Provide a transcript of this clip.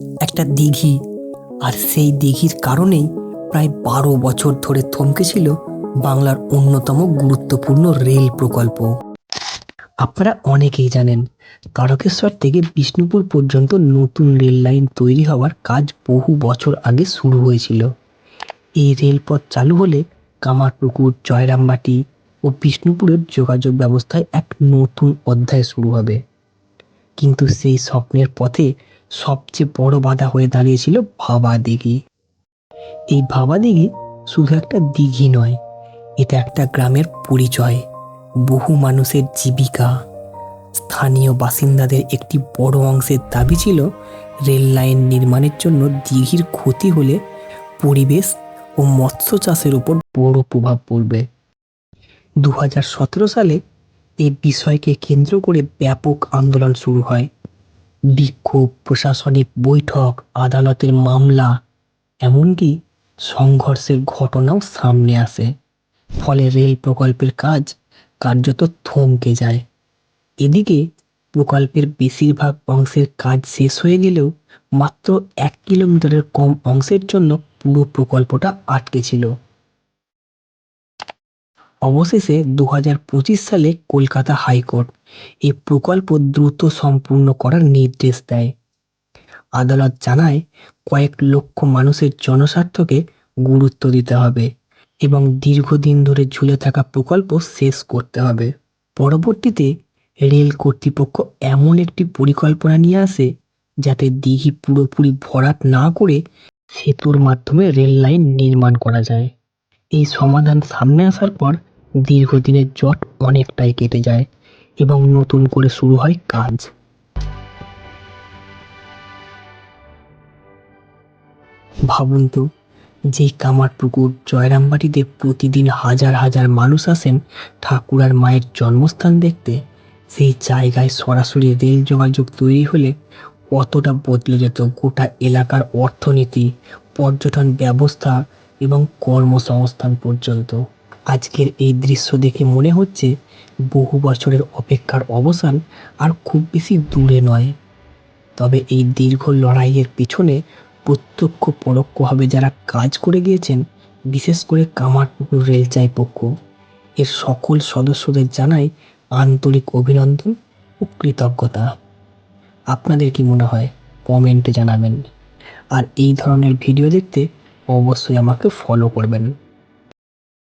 একটা দিঘি। আর সেই দিঘির কারণেই প্রায় 12 বছর ধরে থমকে ছিল বাংলার অন্যতম গুরুত্বপূর্ণ রেল প্রকল্প। আপনারা অনেকেই জানেন, তারকেশ্বর থেকে বিষ্ণুপুর পর্যন্ত নতুন রেল লাইন তৈরি হওয়ার কাজ বহু বছর আগে শুরু হয়েছিল। এই রেলপথ চালু হলে কামারপুকুর, জয়রামবাটি ও বিষ্ণুপুরের যোগাযোগ ব্যবস্থায় এক নতুন অধ্যায় শুরু হবে। কিন্তু সেই স্বপ্নের পথে সবচেয়ে বড় বাধা হয়ে দাঁড়িয়েছিল ভাবা দিঘি। এই ভাবা দিঘি শুধু একটা দিঘি নয়, এটা একটা গ্রামের পরিচয়, বহু মানুষের জীবিকা। স্থানীয় বাসিন্দাদের একটি বড় অংশের দাবি ছিল রেল লাইন নির্মাণের জন্য দিঘির ক্ষতি হলে পরিবেশ ও মৎস্য চাষের উপর বড় প্রভাব পড়বে। 2017 সালে এই বিষয়কে কেন্দ্র করে ব্যাপক আন্দোলন শুরু হয়। বিক্ষোভ, প্রশাসনিক বৈঠক, আদালতের মামলা, এমনকি সংঘর্ষের ঘটনাও সামনে আসে। ফলে রেল প্রকল্পের কাজ কার্যত থমকে যায়। এদিকে প্রকল্পের বেশিরভাগ অংশের কাজ শেষ হয়ে গেলেও মাত্র 1 কিলোমিটারের কম অংশের জন্য পুরো প্রকল্পটা আটকে ছিল। অবশেষে 2025 সালে কলকাতা হাইকোর্ট এই প্রকল্প দ্রুত সম্পূর্ণ করার নির্দেশ দেয়। আদালত জানায় কয়েক লক্ষ মানুষের জনস্বার্থকে গুরুত্ব দিতে হবে এবং দীর্ঘদিন ধরে ঝুলে থাকা প্রকল্প শেষ করতে হবে। পরবর্তীতে রেল কর্তৃপক্ষ এমন একটি পরিকল্পনা নিয়ে আসে যাতে দিঘি পুরোপুরি ভরাট না করে সেতুর মাধ্যমে রেল লাইন নির্মাণ করা যায়। এই সমাধান সামনে আসার পর দীর্ঘদিনের জট অনেকটাই কেটে যায় এবং নতুন করে শুরু হয় কাজ। ভাবুন তো, যেই কামারপুকুর, জয়রামবাটিতে প্রতিদিন হাজার হাজার মানুষ আসেন ঠাকুর আর মায়ের জন্মস্থান দেখতে, সেই জায়গায় সরাসরি রেল যোগাযোগ তৈরি হলে কতটা বদলে যেত গোটা এলাকার অর্থনীতি, পর্যটন ব্যবস্থা এবং কর্মসংস্থান পর্যন্ত। আজকের এই দৃশ্য দেখে মনে হচ্ছে বহু বছরের অপেক্ষার অবসান আর খুব বেশি দূরে নয়। তবে এই দীর্ঘ লড়াইয়ের পিছনে প্রত্যক্ষ পরোক্ষভাবে যারা কাজ করে গিয়েছেন, বিশেষ করে কামারপুকুর রেলচাই পক্ষ, এর সকল সদস্যদের জানাই আন্তরিক অভিনন্দন ও কৃতজ্ঞতা। আপনাদের কি মনে হয় কমেন্টে জানাবেন। আর এই ধরনের ভিডিও দেখতে অবশ্যই আমাকে ফলো করবেন।